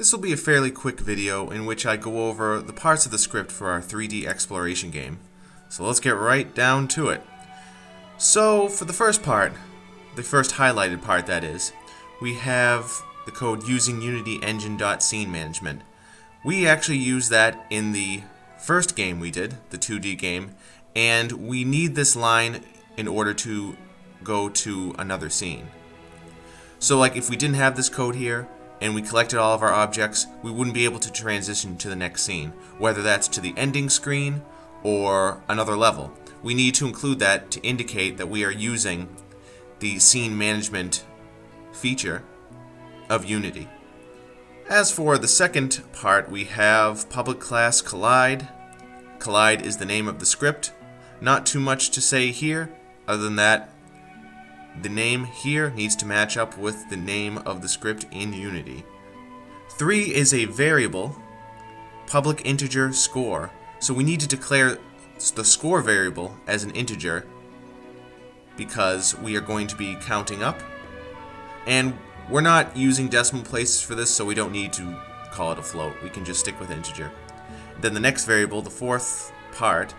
This will be a fairly quick video in which I go over the parts of the script for our 3D exploration game. So let's get right down to it. So for the first part, the first highlighted part that is, we have the code using Unity Engine.Scene Management. We actually use that in the first game we did, the 2D game, and we need this line in order to go to another scene. So like if we didn't have this code here, and we collected all of our objects, we wouldn't be able to transition to the next scene, whether that's to the ending screen or another level. We need to include that to indicate that we are using the scene management feature of Unity. As for the second part, we have public class Collide. Collide is the name of the script. Not too much to say here, other than that the name here needs to match up with the name of the script in Unity. 3 is a variable, public integer score. So we need to declare the score variable as an integer because we are going to be counting up. And we're not using decimal places for this, so we don't need to call it a float. We can just stick with integer. Then the next variable, the fourth part,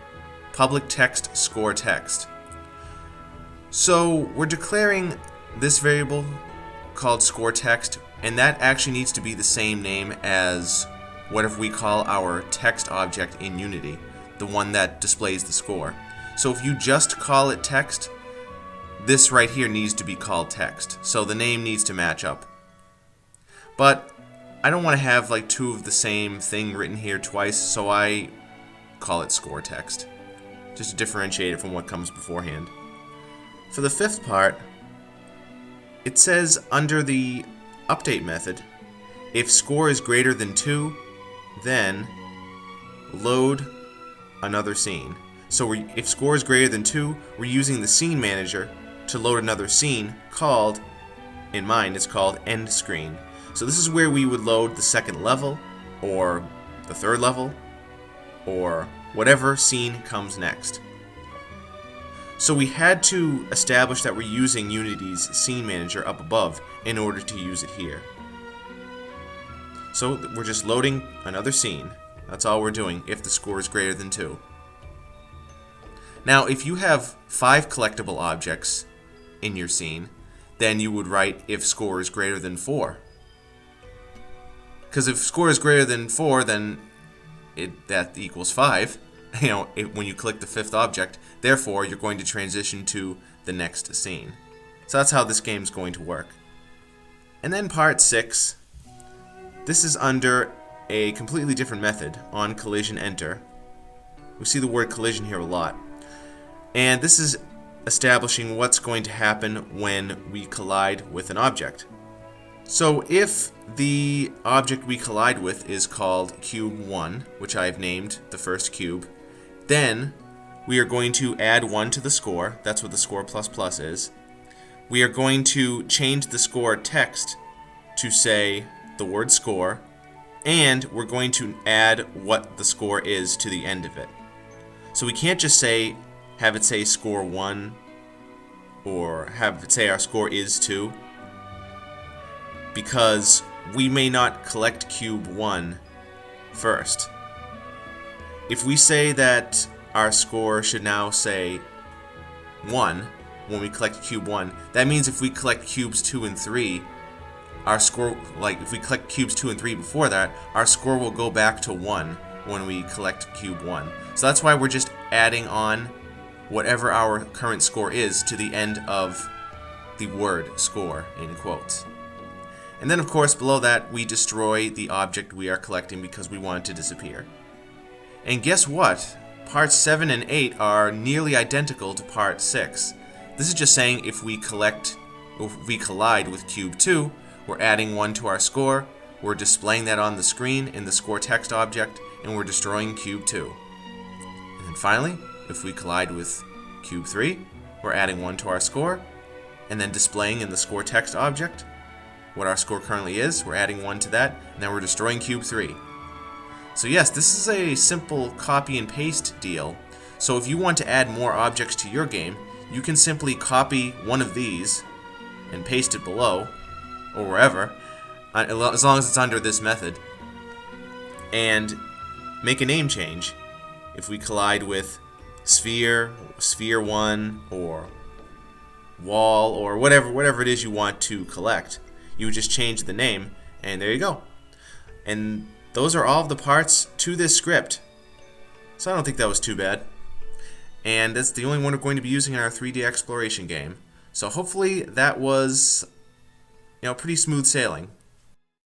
public text score text. So we're declaring this variable called score text, and that actually needs to be the same name as whatever we call our text object in Unity, the one that displays the score. So if you just call it text, this right here needs to be called text. So the name needs to match up. But I don't want to have like two of the same thing written here twice, so I call it score text, just to differentiate it from what comes beforehand. For the fifth part, it says under the update method, if score is greater than 2, then load another scene. So if score is greater than 2, we're using the scene manager to load another scene called, in mine, it's called end screen. So this is where we would load the second level, or the third level, or whatever scene comes next. So we had to establish that we're using Unity's scene manager up above in order to use it here. So we're just loading another scene. That's all we're doing if the score is greater than 2. Now if you have 5 collectible objects in your scene, then you would write if score is greater than 4. Because if score is greater than 4, then that equals 5. When you click the 5th object, therefore you're going to transition to the next scene. So that's how this game is going to work. And then part 6, this is under a completely different method on collision enter. We see the word collision here a lot. And this is establishing what's going to happen when we collide with an object. So if the object we collide with is called cube 1, which I've named the first cube, then we are going to add 1 to the score. That's what the score plus plus is. We are going to change the score text to say the word score, and we're going to add what the score is to the end of it. So we can't just have it say score 1 or have it say our score is 2, because we may not collect cube 1 first. If we say that our score should now say 1 when we collect cube 1, that means if we collect cubes 2 and 3, our score, like if we collect cubes 2 and 3 before that, our score will go back to 1 when we collect cube 1. So that's why we're just adding on whatever our current score is to the end of the word score in quotes. And then of course below that we destroy the object we are collecting because we want it to disappear. And guess what? Parts 7 and 8 are nearly identical to part 6. This is just saying if we collide with cube 2, we're adding 1 to our score, we're displaying that on the screen in the score text object, and we're destroying cube 2. And then finally, if we collide with cube 3, we're adding 1 to our score, and then displaying in the score text object what our score currently is, we're adding 1 to that, and then we're destroying cube 3. So yes, this is a simple copy and paste deal. So if you want to add more objects to your game, you can simply copy one of these and paste it below, or wherever, as long as it's under this method, and make a name change. If we collide with sphere, sphere 1, or wall, or whatever it is you want to collect, you would just change the name, and there you go. And those are all of the parts to this script. So I don't think that was too bad. And that's the only one we're going to be using in our 3D exploration game. So hopefully that was, pretty smooth sailing.